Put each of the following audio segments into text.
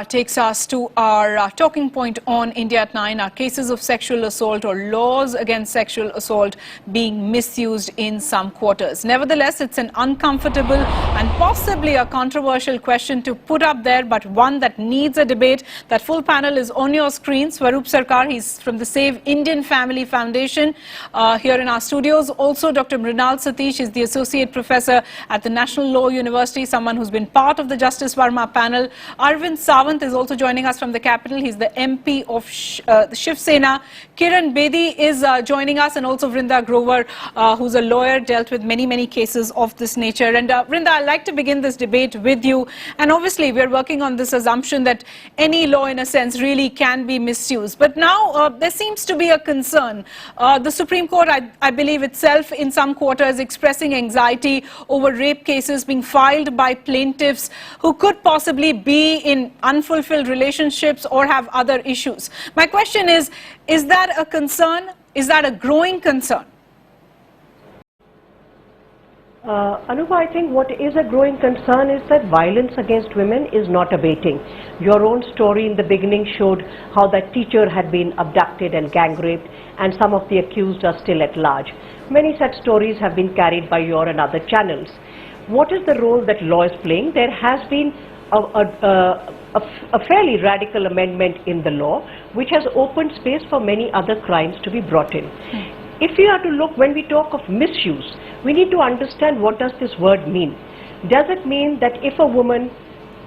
Takes us to our talking point on India at 9, our cases of sexual assault or laws against sexual assault being misused in some quarters. Nevertheless, it's an uncomfortable and possibly a controversial question to put up there, but one that needs a debate. That full panel is on your screen. Swarup Sarkar, he's from the Save Indian Family Foundation here in our studios. Also, Dr. Mrinal Satish is the Associate Professor at the National Law University, someone who's been part of the Justice Verma panel. Arvind Sawant is also joining us from the capital. He's the MP of the Shiv Sena. Kiran Bedi is joining us, and also Vrinda Grover, who's a lawyer, dealt with many cases of this nature. And Vrinda, I'd like to begin this debate with you. And obviously, we're working on this assumption that any law, in a sense, really can be misused. But now there seems to be a concern. The Supreme Court, I believe itself, in some quarters, expressing anxiety over rape cases being filed by plaintiffs who could possibly be in unfulfilled relationships or have other issues. My question is that a concern? Is that a growing concern? Anubha, I think what is a growing concern is that violence against women is not abating. Your own story in the beginning showed how that teacher had been abducted and gang raped, and some of the accused are still at large. Many such stories have been carried by your and other channels. What is the role that law is playing? There has been a fairly radical amendment in the law which has opened space for many other crimes to be brought in. If we are to look, when we talk of misuse, we need to understand what does this word mean. Does it mean that if a woman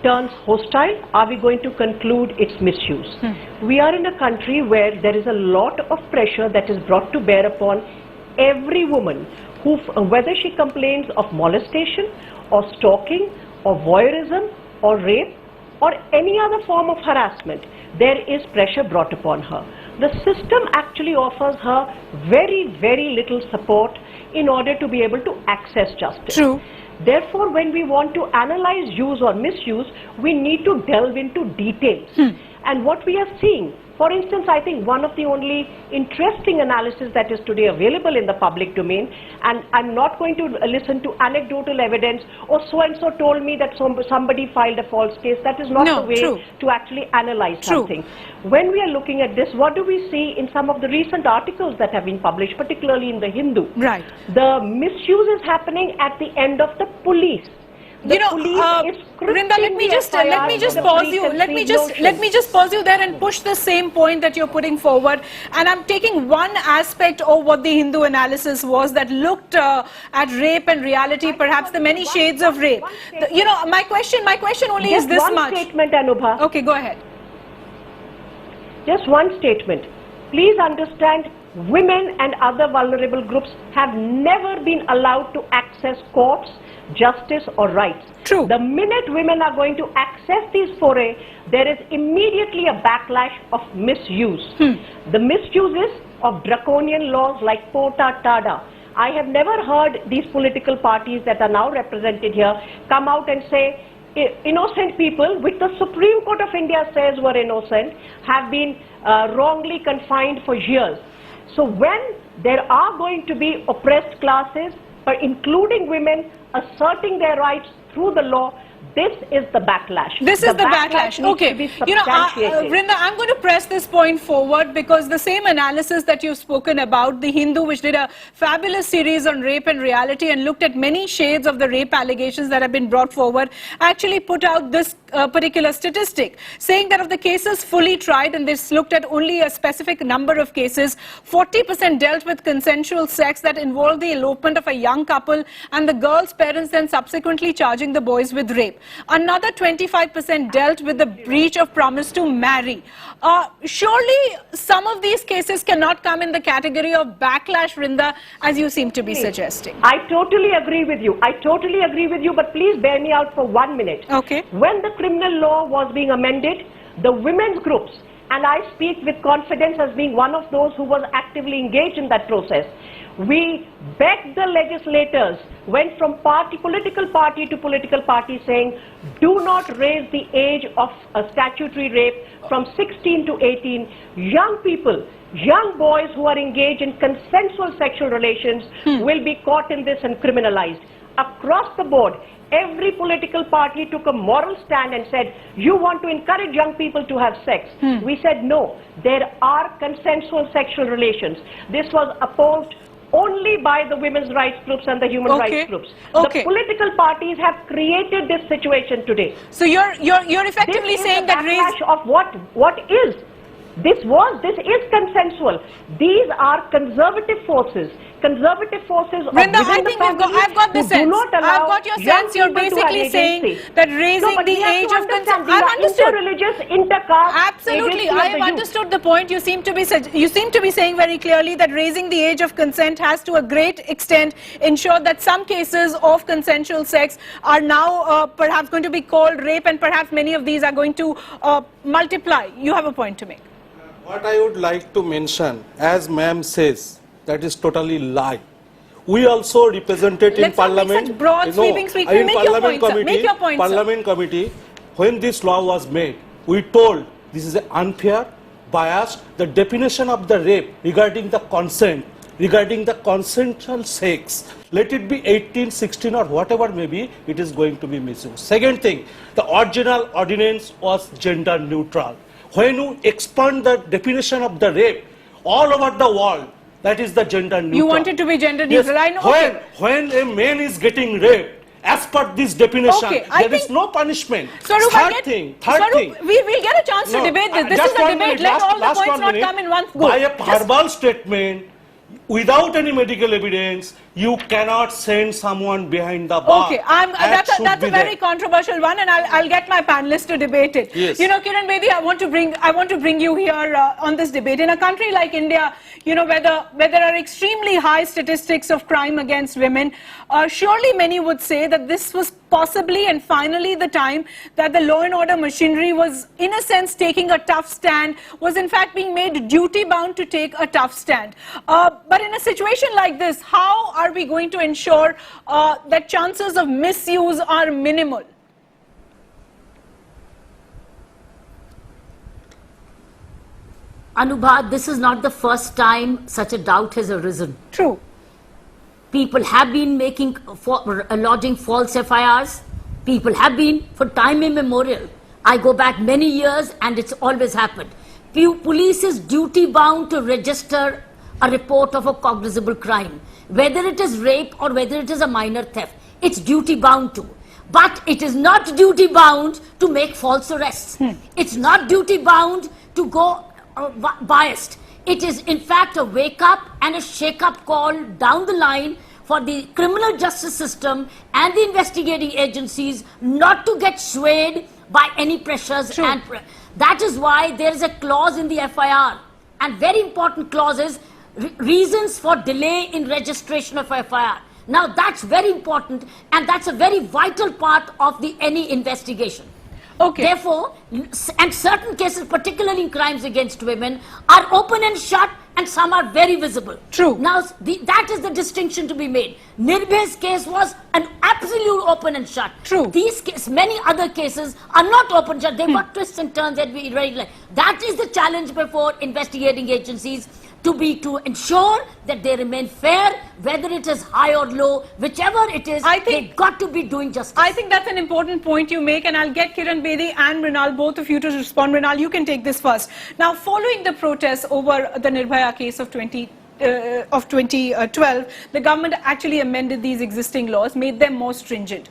turns hostile, are we going to conclude it's misuse? We are in a country where there is a lot of pressure that is brought to bear upon every woman, who, whether she complains of molestation or stalking or voyeurism or rape or any other form of harassment, there is pressure brought upon her. The system actually offers her very little support in order to be able to access justice. True. Therefore, when we want to analyze use or misuse, we need to delve into details. And what we are seeing, for instance, I think one of the only interesting analysis that is today available in the public domain, and I'm not going to listen to anecdotal evidence, or so-and-so told me that somebody filed a false case. That is not the way to actually analyze something. When we are looking at this, what do we see in some of the recent articles that have been published, particularly in the Hindu? Right. The misuse is happening at the end of the police. Vrinda, let me just pause you. Let me just pause you there and push the same point that you're putting forward. And I'm taking one aspect of what the Hindu analysis was that looked at rape and reality, perhaps the many shades of rape. My question only is this much. Just one statement, Anubha. Okay, go ahead. Just one statement. Please understand, women and other vulnerable groups have never been allowed to access courts, justice or rights. True. The minute women are going to access these foray, there is immediately a backlash of misuse. The misuses of draconian laws like Pota Tada. I have never heard these political parties that are now represented here come out and say innocent people, which the Supreme Court of India says were innocent, have been wrongly confined for years. So when there are going to be oppressed classes, including women, asserting their rights through the law, this is the backlash. This is the backlash. Okay. Vrinda, I'm going to press this point forward because the same analysis that you've spoken about, the Hindu, which did a fabulous series on rape and reality and looked at many shades of the rape allegations that have been brought forward, actually put out this particular statistic, saying that of the cases fully tried, and this looked at only a specific number of cases, 40% dealt with consensual sex that involved the elopement of a young couple and the girl's parents then subsequently charging the boys with rape. Another 25% dealt with the breach of promise to marry. Surely some of these cases cannot come in the category of backlash, Vrinda, as you seem to be suggesting. I totally agree with you. But please bear me out for 1 minute. Okay. When the criminal law was being amended, the women's groups, and I speak with confidence as being one of those who was actively engaged in that process, we begged the legislators, went from political party to political party, saying, do not raise the age of a statutory rape from 16 to 18. Young people, young boys who are engaged in consensual sexual relations will be caught in this and criminalized. Across the board, every political party took a moral stand and said, you want to encourage young people to have sex. We said, no, there are consensual sexual relations. This was opposed only by the women's rights groups and the human rights groups. The political parties have created this situation today. So you're effectively saying that this is consensual. These are conservative forces. Conservative forces I've got the sense. I've got your sense. You're basically saying that raising the age of consent. I've understood. Interreligious, intercaste. Absolutely, I have understood the point. You seem to be saying very clearly that raising the age of consent has to a great extent ensured that some cases of consensual sex are now perhaps going to be called rape, and perhaps many of these are going to multiply. You have a point to make. What I would like to mention, as ma'am says, that is totally lie. We also represented in Parliament. Such broad sweeping speeches. Make your points, sir. Make your points, Parliament committee, when this law was made, we told this is unfair, biased. The definition of the rape regarding the consent, regarding the consensual sex, let it be 18, 16 or whatever may be, it is going to be misused. Second thing, the original ordinance was gender neutral. When you expand the definition of the rape all over the world, that is the gender neutral. You want it to be gender neutral. Yes. I know. When a man is getting raped, as per this definition, there is no punishment. Swarup, Third thing. We'll get a chance to debate this. This is a debate. Let all the points not come in one go. By a verbal statement, without any medical evidence, you cannot send someone behind the bar. Okay, that's a very controversial one, and I'll get my panelists to debate it. Yes. You know, Kiran Bedi, I want to bring you here on this debate. In a country like India, you know, where there are extremely high statistics of crime against women, surely many would say that this was possibly and finally the time that the law and order machinery was, in a sense, taking a tough stand, was in fact being made duty-bound to take a tough stand. But in a situation like this, how are we going to ensure that chances of misuse are minimal? Anubha, this is not the first time such a doubt has arisen. True. People have been lodging false FIRs. People have been for time immemorial. I go back many years and it's always happened. Police is duty bound to register a report of a cognizable crime. Whether it is rape or whether it is a minor theft, it's duty bound to. But it is not duty bound to make false arrests. It's not duty bound to go biased. It is in fact a wake up and a shake up call down the line for the criminal justice system and the investigating agencies not to get swayed by any pressures. True. And that is why there is a clause in the FIR, and very important clause is reasons for delay in registration of FIR. Now that's very important, and that's a very vital part of any investigation. Okay. Therefore, and certain cases, particularly in crimes against women, are open and shut, and some are very visible. True. Now, that is the distinction to be made. Nirbhay's case was an absolute open and shut. True. These cases, many other cases are not open and shut. They've got twists and turns that we really like. That is the challenge before investigating agencies, to ensure that they remain fair, whether it is high or low, whichever it is, they've got to be doing justice. I think that's an important point you make, and I'll get Kiran Bedi and Mrinal, both of you, to respond. Mrinal, you can take this first. Now, following the protests over the Nirbhaya case of 2012, the government actually amended these existing laws, made them more stringent.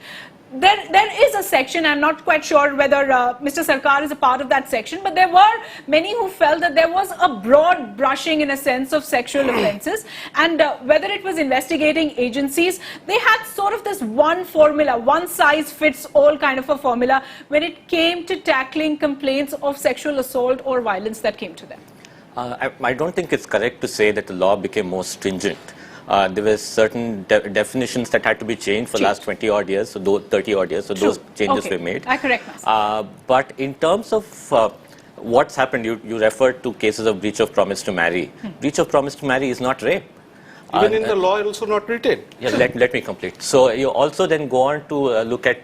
There is a section, I'm not quite sure whether Mr. Sarkar is a part of that section, but there were many who felt that there was a broad brushing, in a sense, of sexual offences, and whether it was investigating agencies, they had sort of this one formula, one size fits all kind of a formula when it came to tackling complaints of sexual assault or violence that came to them. I don't think it's correct to say that the law became more stringent. There were certain definitions that had to be changed for the last 20 odd years, so 30 odd years, so those changes were made. I correct myself. But in terms of what's happened, you referred to cases of breach of promise to marry. Breach of promise to marry is not rape. Even in the law, also not written. Yeah, let me complete. So you also then go on to look at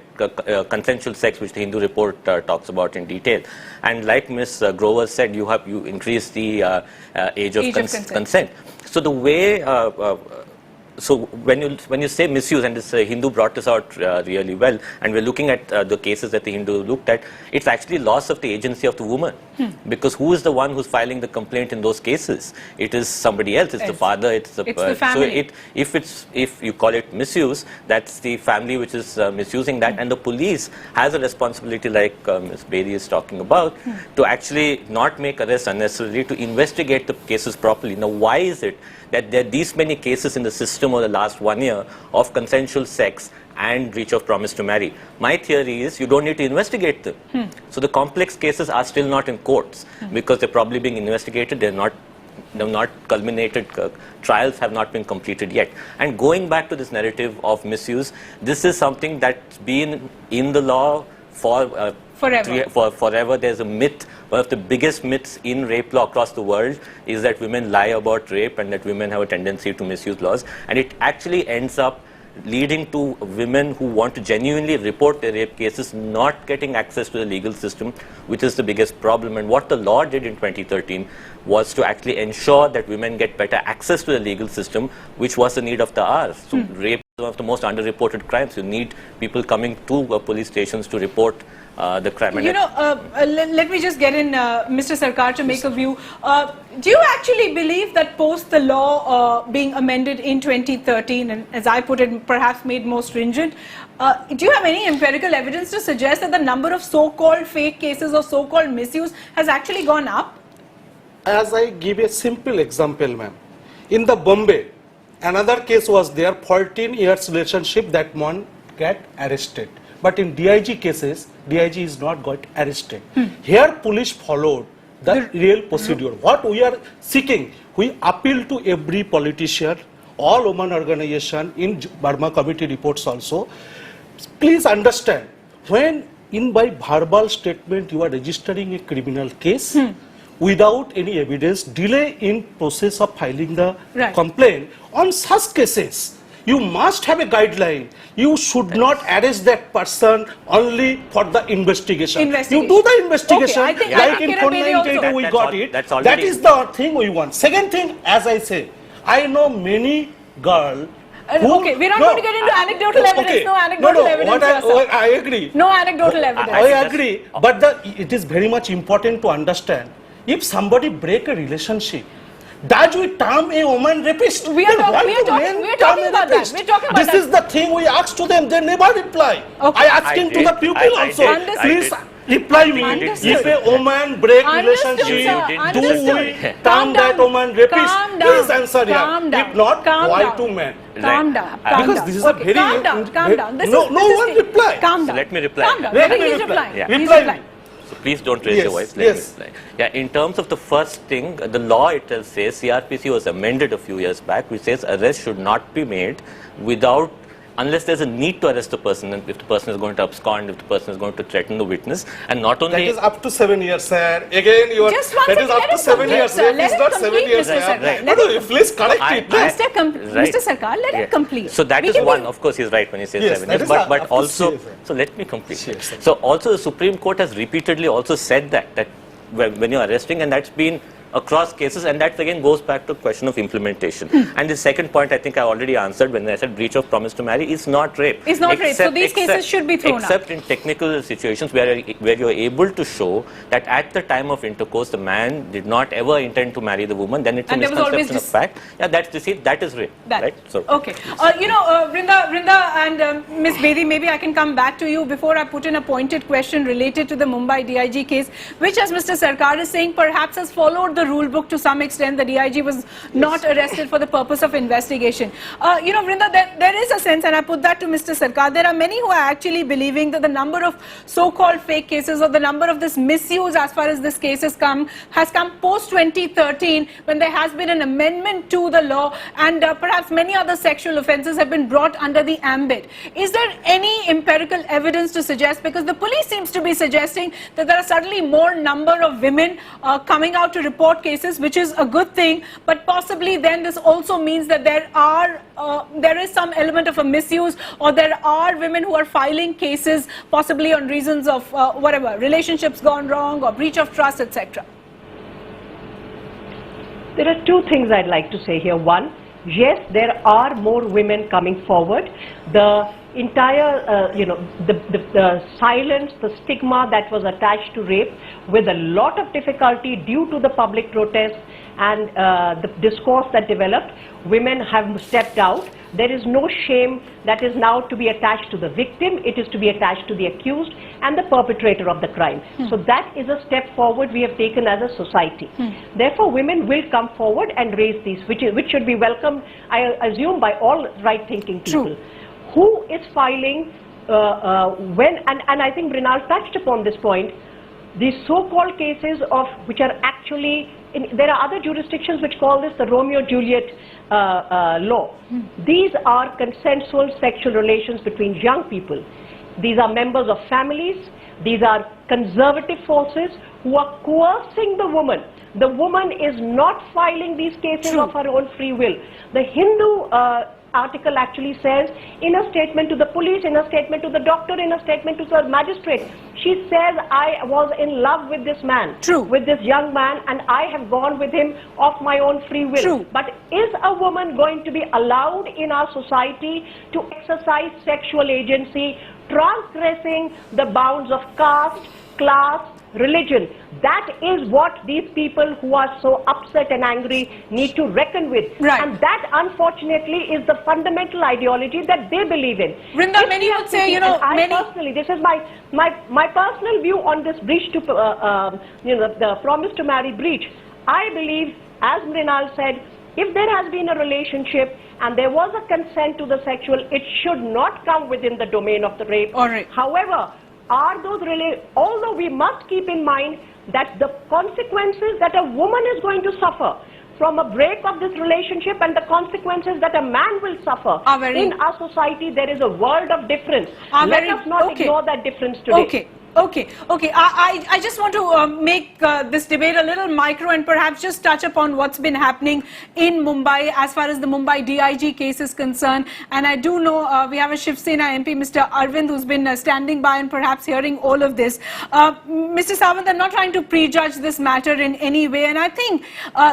consensual sex, which the Hindu report talks about in detail. And like Ms. Grover said, you increase the age of consent. So the way so when you say misuse, and this Hindu brought this out really well, and we're looking at the cases that the Hindu looked at, it's actually loss of the agency of the woman, because who is the one who's filing the complaint in those cases? It is somebody else. It's the father. It's the family. So if you call it misuse, that's the family which is misusing that, and the police has a responsibility, like Ms. Bedi is talking about, to actually not make arrests unnecessarily, to investigate the cases properly. Now, why is it that there are these many cases in the system over the last 1 year of consensual sex and breach of promise to marry? My theory is you don't need to investigate them. So the complex cases are still not in courts because they're probably being investigated. They've not culminated. Trials have not been completed yet. And going back to this narrative of misuse, this is something that's been in the law for forever. There's a myth. One of the biggest myths in rape law across the world is that women lie about rape and that women have a tendency to misuse laws. And it actually ends up leading to women who want to genuinely report their rape cases not getting access to the legal system, which is the biggest problem. And what the law did in 2013 was to actually ensure that women get better access to the legal system, which was the need of the hour. So rape is one of the most underreported crimes. You need people coming to police stations to report the crime. You know, let me just get in, Mr. Sarkar, to make a view. Do you actually believe that post the law being amended in 2013, and as I put it, perhaps made more stringent, do you have any empirical evidence to suggest that the number of so-called fake cases or so-called misuse has actually gone up? As I give a simple example, ma'am, in the Bombay, another case was there, 14 years relationship, that one get arrested. But in DIG cases, DIG is not got arrested. Here police followed the real procedure. What we are seeking, we appeal to every politician, all women organization, in Burma committee reports also. Please understand, when by verbal statement you are registering a criminal case, without any evidence, delay in process of filing the complaint, on such cases, you must have a guideline. You should not arrest that person only for the investigation. You do the investigation, okay, like in 498 we got it. That is the thing we want. Second thing, as I say, I know many girls. Okay, we're not going to get into anecdotal evidence. No anecdotal evidence. I agree. No anecdotal evidence. I agree. But it is very much important to understand, if somebody break a relationship, does we term a woman rapist? We are talking about that. This is the thing we ask to them. They never reply. I asking to the pupil also. Please reply me. If a woman break relationship, do we term that woman rapist? Please answer here. If not, why to men? Calm down. Because this is a very... Calm down. No one reply. Calm down. Let me reply. Calm down. He's replying. So please don't raise your voice. Let me reply. Yeah, in terms of the first thing, the law itself says, CRPC was amended a few years back, which says arrest should not be made without, unless there's a need to arrest the person, and if the person is going to abscond, if the person is going to threaten the witness, and not only... That is up to 7 years, sir. Again, you are... That is up to 7 years. It is not 7 years, sir. No, please correct it. Mr. Sarkar, let him complete. So that is one. Of course, he's right when he says 7 years. But also... So let me complete. So also the Supreme Court has repeatedly also said that when you're arresting, and that's been across cases, and that again goes back to the question of implementation. And the second point I think I already answered when I said breach of promise to marry is not rape. It's not rape, so these cases should be thrown out. Except in technical situations where you're able to show that at the time of intercourse the man did not ever intend to marry the woman, then it's a misconception of fact. Yeah, that's deceit, that is rape. Right? So, okay. Vrinda and Ms. Bedi, maybe I can come back to you before I put in a pointed question related to the Mumbai DIG case, which, as Mr. Sarkar is saying, perhaps has followed the rule book to some extent. The DIG was not arrested for the purpose of investigation. Vrinda, there is a sense, and I put that to Mr. Sarkar, there are many who are actually believing that the number of so-called fake cases or the number of this misuse as far as this case has come post 2013, when there has been an amendment to the law, and perhaps many other sexual offences have been brought under the ambit. Is there any empirical evidence to suggest, because the police seems to be suggesting that there are suddenly more number of women coming out to report cases, which is a good thing, but possibly then this also means that there is some element of a misuse, or there are women who are filing cases possibly on reasons of relationships gone wrong or breach of trust, etc. There are two things I'd like to say here. One, Yes, there are more women coming forward. The entire, the silence, the stigma that was attached to rape, with a lot of difficulty due to the public protests and the discourse that developed, women have stepped out. There is no shame that is now to be attached to the victim. It is to be attached to the accused and the perpetrator of the crime. So that is a step forward we have taken as a society. Therefore, women will come forward and raise these, which should be welcomed, I assume, by all right-thinking people. True. Who is filing and I think Mrinal touched upon this point, these so-called cases of which are actually, there are other jurisdictions which call this the Romeo-Juliet law. These are consensual sexual relations between young people. These are members of families. These are conservative forces who are coercing the woman. The woman is not filing these cases of her own free will. The Hindu article actually says, in a statement to the police, in a statement to the doctor, in a statement to the magistrate, she says, I was in love with this man, with this young man, and I have gone with him of my own free will. But is a woman going to be allowed in our society to exercise sexual agency, transgressing the bounds of caste, class, religion? That is what these people who are so upset and angry need to reckon with. And that, unfortunately, is the fundamental ideology that they believe in. Vrinda, many would say, you know, personally, this is my personal view on this breach to, the promise to marry breach. I believe, as Mrinal said, if there has been a relationship and there was a consent to the sexual, it should not come within the domain of the rape. However, are those although we must keep in mind that the consequences that a woman is going to suffer from a break of this relationship and the consequences that a man will suffer in our society, there is a world of difference. Let us not ignore that difference today. Okay. I just want to make this debate a little micro and perhaps just touch upon what's been happening in Mumbai as far as the Mumbai DIG case is concerned. And I do know we have a Shiv Sena MP, Mr. Arvind, who's been standing by and perhaps hearing all of this. Mr. Sawant, I'm not trying to prejudge this matter in any way, and I think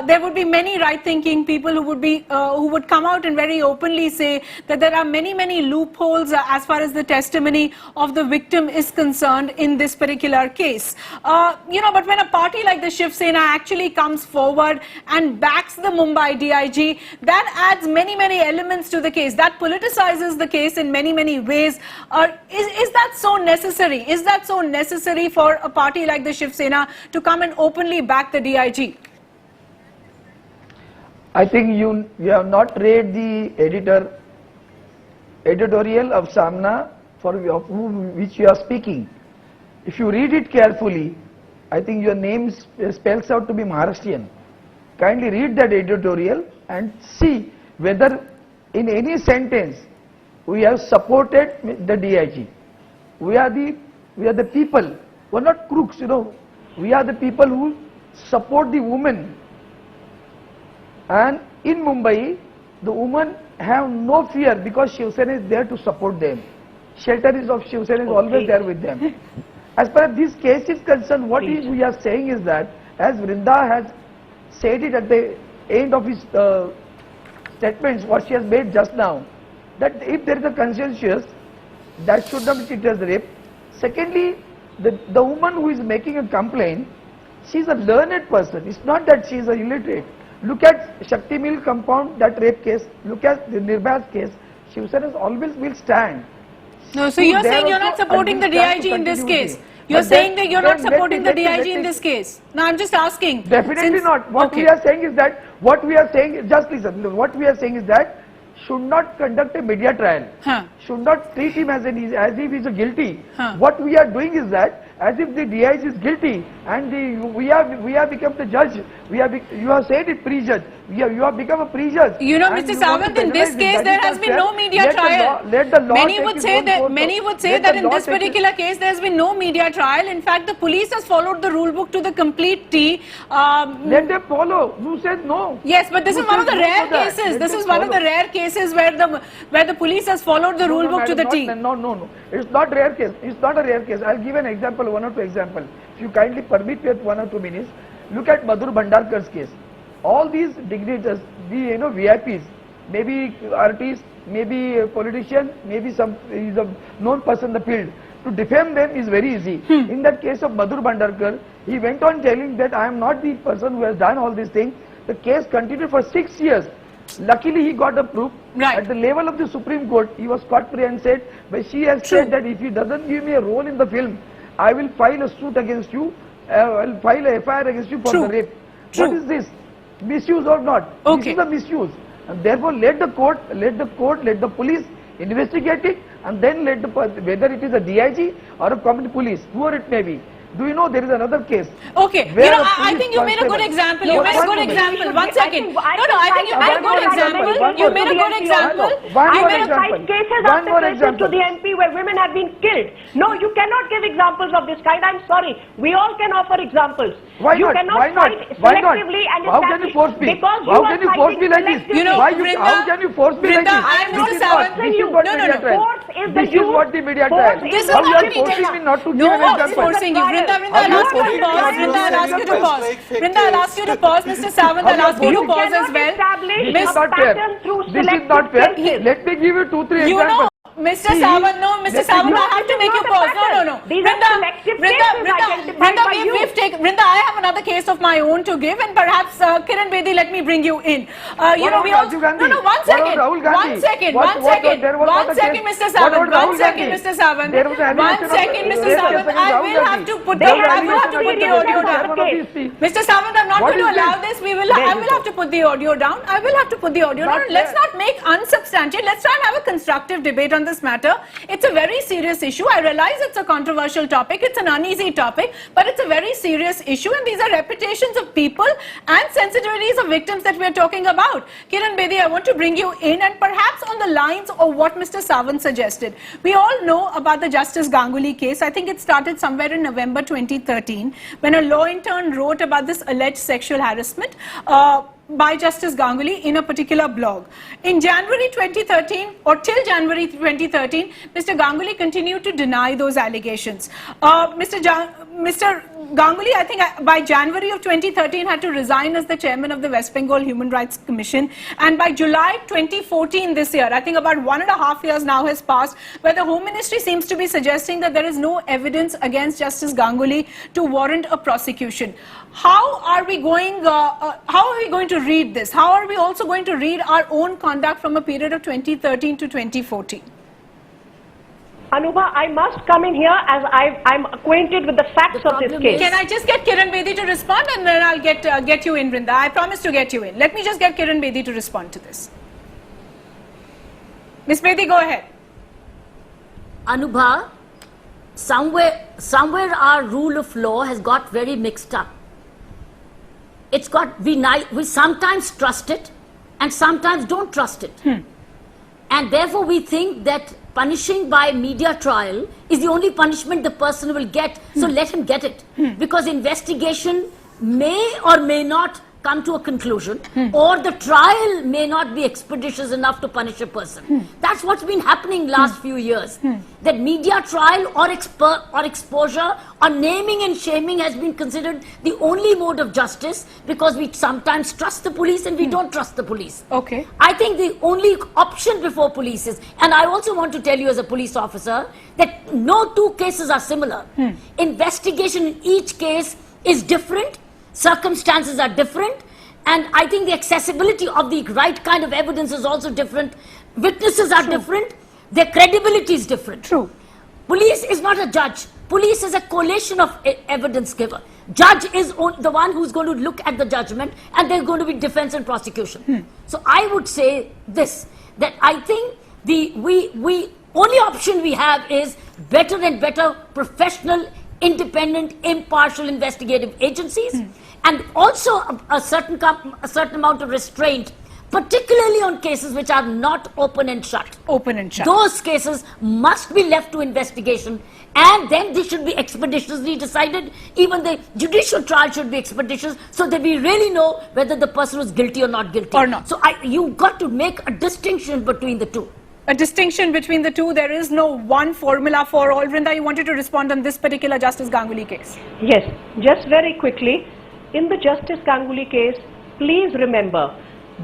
there would be many right-thinking people who would come out and very openly say that there are many loopholes as far as the testimony of the victim is concerned in this particular case. But when a party like the Shiv Sena actually comes forward and backs the Mumbai DIG, that adds many elements to the case. That politicizes the case in many ways. Is that so necessary? Is that so necessary for a party like the Shiv Sena to come and openly back the DIG? I think you have not read the editorial of Samna for which you are speaking. If you read it carefully, I think your name spells out to be Maharashtrian. Kindly read that editorial and see whether in any sentence we have supported the DIG. We are the people. We are not crooks, We are the people who support the women. And in Mumbai, the women have no fear because Shiv Sena is there to support them. Shelter of Shiv Sena is always there with them. As far as this case is concerned, what we are saying is that, as Vrinda has said it at the end of his statements, what she has made just now, that if there is a consensus, that should not be treated as rape. Secondly, the woman who is making a complaint, she is a learned person. It's not that she is a illiterate. Look at Shakti Mill compound, that rape case. Look at the Nirbhay's case. Shiv Sena always will stand. No, so you're saying you're not supporting the DIG in this case. You're saying that you're not supporting the DIG in this case. No, I'm just asking. Definitely not. What we are saying is that, just listen, what we are saying is that should not conduct a media trial. Should not treat him as if he's guilty. What we are doing is that, as if the DIG is guilty and we have become the judge. You have said it, prejudge. You have become a prejudge. Mr. Sawant, in this case there has been no media trial. Many would say that in this particular case there has been no media trial. In fact, the police has followed the rule book to the complete T. Let them follow. Who says no? Yes, but this is one of the rare cases. This is one of the rare cases where the police has followed the rule book to the T. No. It's not rare case. It's not a rare case. I'll give an example, one or two examples. If you kindly permit me 1 or 2 minutes, look at Madhur Bhandarkar's case. All these dignitaries, VIPs, maybe artist, maybe a politician, maybe some is a known person in the field. To defame them is very easy. In that case of Madhur Bhandarkar, he went on telling that I am not the person who has done all these things. The case continued for 6 years. Luckily, he got a proof. Right. At the level of the Supreme Court, he was caught free and said, but she has said that if he doesn't give me a role in the film, I will file a suit against you, I will file a FIR against you for the rape. What is this? Misuse or not? Okay. This is a misuse. And therefore, let the police investigate it, and then let the, whether it is a DIG or a community police, whoever it may be. Do you know there is another case? Okay, where I think you made a good example. You made a good example. One second. No, I think you made a good example. You made a good example. I will cite cases after cases to the MP where women have been killed. No, you cannot give examples of this kind. I'm sorry. We all can offer examples. Why you not? cannot Why not? cite Why not? selectively and How can you force me? Because How can you force me like this? You know, Why Vrinda, how can you force me like this? I am Mr. This is Sawant. what media trial. Force is the This is what the media trial. This is How not you are media forcing trial. me not to give No an one is example. forcing you. Vrinda, I'll ask you to pause. Vrinda, I'll ask you to pause. Vrinda, I'll ask you to pause. Mr. Sawant, I'll ask you to pause as well. This is not fair. This is not fair. Let me give you 2-3 You know, examples. Mr. Sawant, no, Mr. Sawant, I have to make you pause. No. These are selective cases identified by you. Vrinda, I have another case of my own to give, and perhaps Kiran Bedi, let me bring you in. You know, we also. No, one second. One second, Mr. Sawant. One second, Mr. Sawant. One second, Mr. Sawant. I will have to put the audio down. Mr. Sawant, I'm not going to allow this. I will have to put the audio down. I will have to put the audio down. Let's not make unsubstantiated. Let's try and have a constructive debate on this matter. It's a very serious issue. I realize it's a controversial topic. It's an uneasy topic, but it's a very serious issue, and these are reputations of people and sensitivities of victims that we are talking about. Kiran Bedi, I want to bring you in, and perhaps on the lines of what Mr. Sawant suggested. We all know about the Justice Ganguly case. I think it started somewhere in November 2013 when a law intern wrote about this alleged sexual harassment by Justice Ganguly in a particular blog. In January 2013 or till January 2013, Mr. Ganguly continued to deny those allegations. Mr. Ganguly, I think by January of 2013 had to resign as the chairman of the West Bengal Human Rights Commission, and by July 2014 this year, I think about 1.5 years now has passed, where the Home Ministry seems to be suggesting that there is no evidence against Justice Ganguly to warrant a prosecution. How are we going to read this? How are we also going to read our own conduct from a period of 2013 to 2014? Anubha, I must come in here as I'm acquainted with the facts of this case. Can I just get Kiran Bedi to respond, and then I'll get you in, Vrinda. I promise to get you in. Let me just get Kiran Bedi to respond to this. Ms. Bedi, go ahead. Anubha, somewhere our rule of law has got very mixed up. We sometimes trust it and sometimes don't trust it. And therefore we think that punishing by media trial is the only punishment the person will get, so let him get it. Because investigation may or may not come to a conclusion, or the trial may not be expeditious enough to punish a person. That's what's been happening last few years. That media trial or exposure or naming and shaming has been considered the only mode of justice, because we sometimes trust the police and we don't trust the police. Okay. I think the only option before police is, and I also want to tell you as a police officer, that no two cases are similar. Investigation in each case is different. Circumstances are different, and I think the accessibility of the right kind of evidence is also different. Witnesses are different, their credibility is different. True. Police is not a judge. Police is a collation of evidence giver. Judge is the one who's going to look at the judgment, and there's going to be defense and prosecution. So I would say this, that I think the only option we have is better and better professional, independent, impartial investigative agencies, and also a certain amount of restraint, particularly on cases which are not open and shut. Those cases must be left to investigation, and then they should be expeditiously decided. Even the judicial trial should be expeditious, so that we really know whether the person was guilty or not guilty. So you've got to make a distinction between the two. A distinction between the two. There is no one formula for all. Vrinda, you wanted to respond on this particular Justice Ganguly case. Yes, just very quickly. In the Justice Ganguly case, please remember,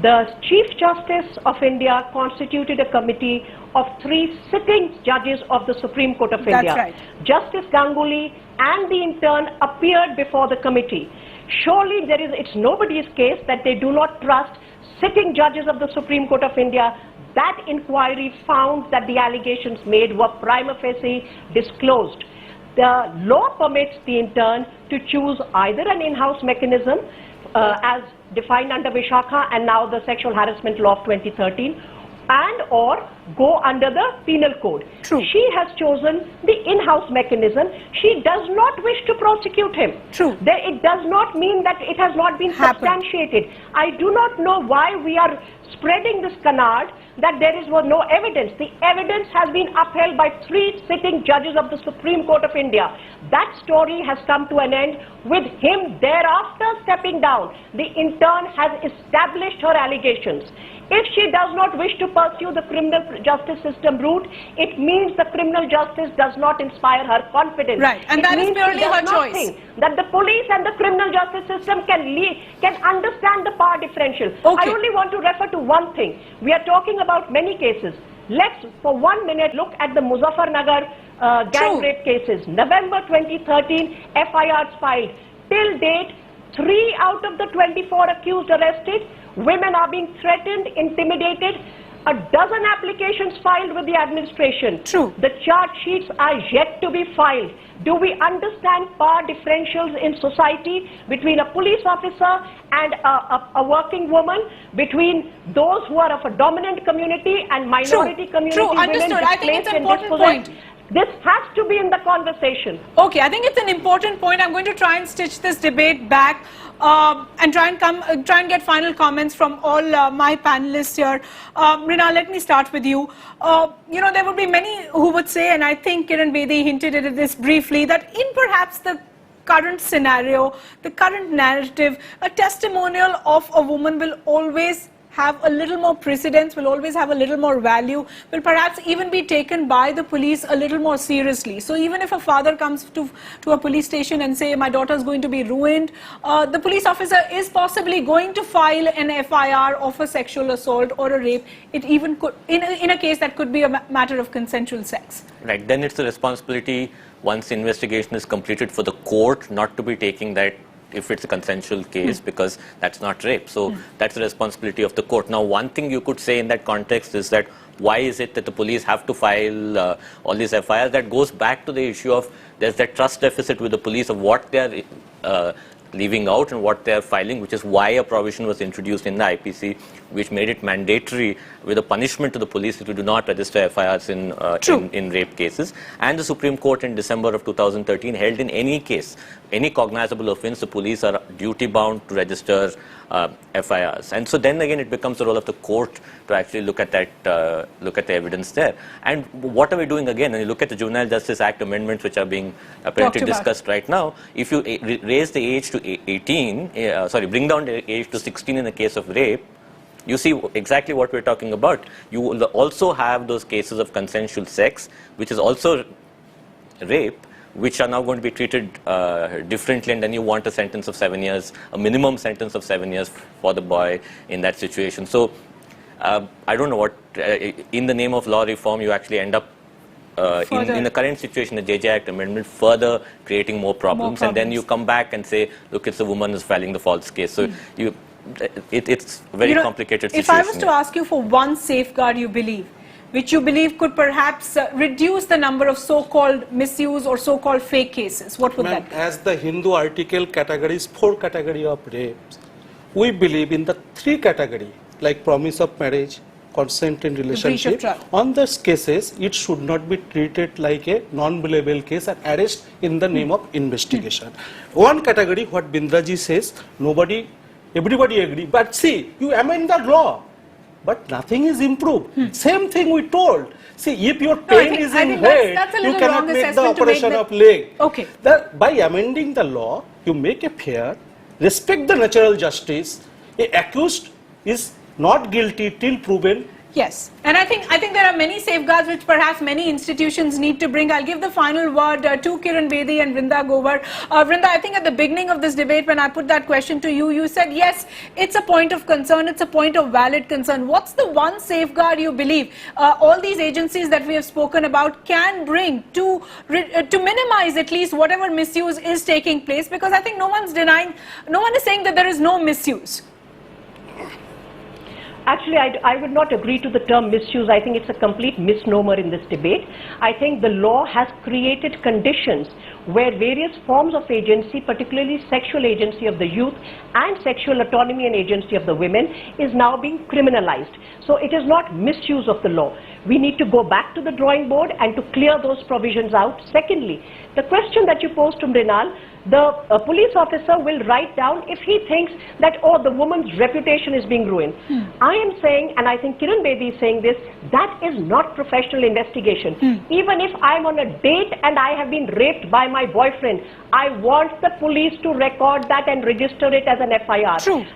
The Chief Justice of India constituted a committee of 3 sitting judges of the Supreme Court of India. That's right. Justice Ganguly and the intern appeared before the committee. Surely it's nobody's case that they do not trust sitting judges of the Supreme Court of India. That inquiry found that the allegations made were prima facie disclosed. The law permits the intern to choose either an in-house mechanism as defined under Vishakha and now the Sexual Harassment Law of 2013, and or go under the penal code. True. She has chosen the in-house mechanism. She does not wish to prosecute him. True. It does not mean that it has not been substantiated. I do not know why we are spreading this canard that there was no evidence. The evidence has been upheld by 3 sitting judges of the Supreme Court of India. That story has come to an end with him thereafter stepping down. The intern has established her allegations. If she does not wish to pursue the criminal justice system route, it means the criminal justice does not inspire her confidence. Right, and that is purely her choice. That the police and the criminal justice system can understand the power differential. Okay. I only want to refer to one thing. We are talking about many cases. Let's for 1 minute look at the Muzaffarnagar gang rape cases. November 2013, FIRs filed. Till date, 3 out of the 24 accused arrested. Women are being threatened, intimidated. A dozen applications filed with the administration. True. The charge sheets are yet to be filed. Do we understand power differentials in society between a police officer and a working woman, between those who are of a dominant community and minority community? True, understood. I think it's an important point. This has to be in the conversation. Okay, I think it's an important point. I'm going to try and stitch this debate back and try and get final comments from all my panelists here. Rina, let me start with you. There would be many who would say, and I think Kiran Bedi hinted at this briefly, that in perhaps the current scenario, the current narrative, a testimonial of a woman will always have a little more precedence, will always have a little more value, will perhaps even be taken by the police a little more seriously. So even if a father comes to a police station and say, my daughter is going to be ruined, the police officer is possibly going to file an FIR of a sexual assault or a rape. It even could, in a case that could be a matter of consensual sex. Right, then it's the responsibility, once the investigation is completed, for the court not to be taking that if it's a consensual case, because that's not rape. So that's the responsibility of the court. Now, one thing you could say in that context is that why is it that the police have to file all these FIRs? That goes back to the issue of there's that trust deficit with the police of what they're leaving out and what they're filing, which is why a provision was introduced in the IPC, which made it mandatory with a punishment to the police if you do not register FIRs in rape cases. And the Supreme Court in December of 2013 held in any case, any cognizable offence, the police are duty bound to register FIRs. And so then again it becomes the role of the court to actually look at that, look at the evidence there. And what are we doing again? When you look at the Juvenile Justice Act amendments which are being apparently discussed right now, if you raise the age to 18, bring down the age to 16 in the case of rape, you see exactly what we're talking about. You will also have those cases of consensual sex, which is also rape, which are now going to be treated differently, and then you want a sentence of 7 years, a minimum sentence of 7 years for the boy in that situation. So I don't know what, in the name of law reform, you actually end up in the current situation, the JJ Act amendment, further creating more problems. And then you come back and say, look, it's the woman who's filing the false case. So it's a very complicated situation. If I was to ask you for one safeguard you believe, which you believe could perhaps reduce the number of so-called misuse or so-called fake cases, what would that be? As the Hindu article categories 4 category of rapes, we believe in the 3 category, like promise of marriage, consent in relationship. On those cases, it should not be treated like a non-billable case and arrest in the name of investigation. One category, what Bindraji says, everybody agree, but see, you amend the law, but nothing is improved. Same thing we told. See, if your pain is in head, you cannot make the operation of leg. Okay. By amending the law, you make a fair, respect the natural justice. A accused is not guilty till proven Yes, and I think there are many safeguards which perhaps many institutions need to bring. I'll give the final word to Kiran Bedi and Vrinda Grover. Vrinda, I think at the beginning of this debate, when I put that question to you, you said yes, it's a point of concern, it's a point of valid concern. What's the one safeguard you believe all these agencies that we have spoken about can bring to minimize at least whatever misuse is taking place? Because I think no one is saying that there is no misuse. Actually, I would not agree to the term misuse. I think it's a complete misnomer in this debate. I think the law has created conditions where various forms of agency, particularly sexual agency of the youth and sexual autonomy and agency of the women, is now being criminalized. So it is not misuse of the law. We need to go back to the drawing board and to clear those provisions out. Secondly, the question that you posed to Mrinal, the police officer will write down if he thinks that, oh, the woman's reputation is being ruined. I am saying, and I think Kiran Bedi is saying this, that is not professional investigation. Even if I'm on a date and I have been raped by my boyfriend, I want the police to record that and register it as an FIR. True.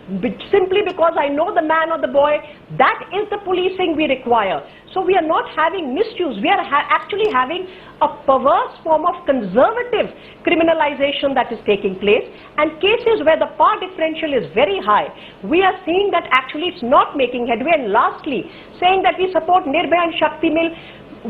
Simply because I know the man or the boy, that is the policing we require. So we are not having misuse, we are actually having a perverse form of conservative criminalization that is taking place, and cases where the power differential is very high, we are seeing that actually it's not making headway. And lastly, saying that we support Nirbhaya and Shakti Mill,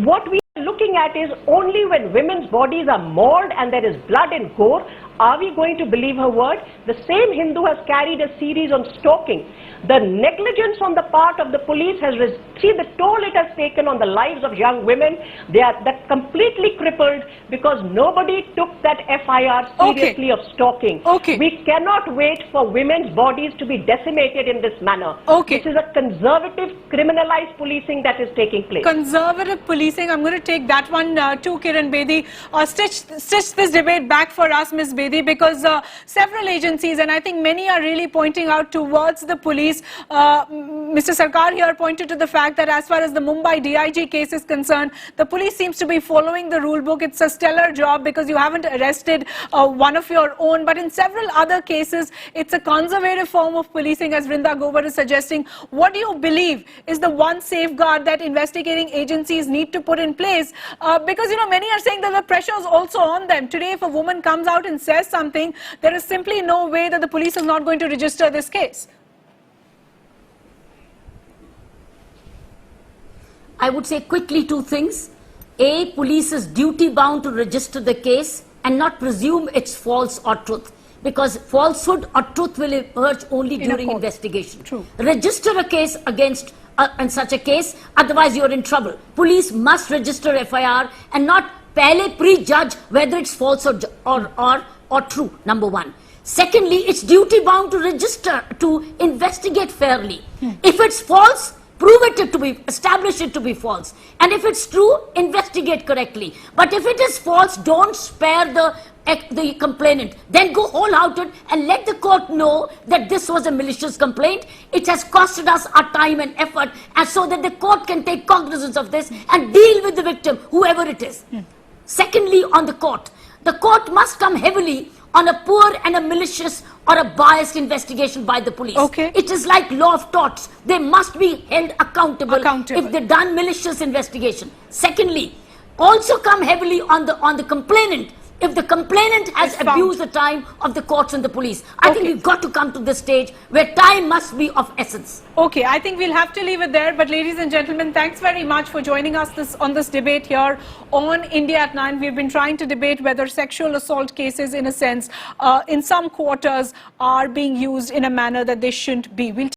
what we are looking at is only when women's bodies are mauled and there is blood and gore, are we going to believe her word? The same Hindu has carried a series on stalking. The negligence on the part of the police has, see the toll it has taken on the lives of young women. They are completely crippled because nobody took that FIR seriously of stalking. We cannot wait for women's bodies to be decimated in this manner. This is a conservative, criminalized policing that is taking place. Conservative policing, I'm going to take that one to Kiran Bedi. Stitch this debate back for us, Ms. Bedi, because several agencies, and I think many are really pointing out towards the police. Mr. Sarkar here pointed to the fact that as far as the Mumbai DIG case is concerned, the police seems to be following the rule book. It's a stellar job because you haven't arrested one of your own. But in several other cases, it's a conservative form of policing, as Vrinda Grover is suggesting. What do you believe is the one safeguard that investigating agencies need to put in place? Because, you know, many are saying that the pressure is also on them. Today, if a woman comes out and says something, there is simply no way that the police is not going to register this case. I would say quickly two things. A, police is duty bound to register the case and not presume it's false or truth, because falsehood or truth will emerge only during investigation. True. Register a case against in such a case, otherwise you're in trouble. Police must register FIR and not prejudge whether it's false or true, number one. Secondly, it's duty bound to register, to investigate fairly. If it's false, prove it to be, establish it to be false. And if it's true, investigate correctly. But if it is false, don't spare the complainant. Then go wholehearted and let the court know that this was a malicious complaint. It has costed us our time and effort, and so that the court can take cognizance of this and deal with the victim, whoever it is. Secondly, on the court must come heavily on a poor and a malicious or a biased investigation by the police. It is like law of torts. They must be held accountable if they've done malicious investigation. Secondly, also come heavily on the complainant if the complainant has abused the time of the courts and the police. I think we've got to come to this stage where time must be of essence. Okay, I think we'll have to leave it there. But ladies and gentlemen, thanks very much for joining us on this debate here on India at 9. We've been trying to debate whether sexual assault cases, in a sense, in some quarters are being used in a manner that they shouldn't be.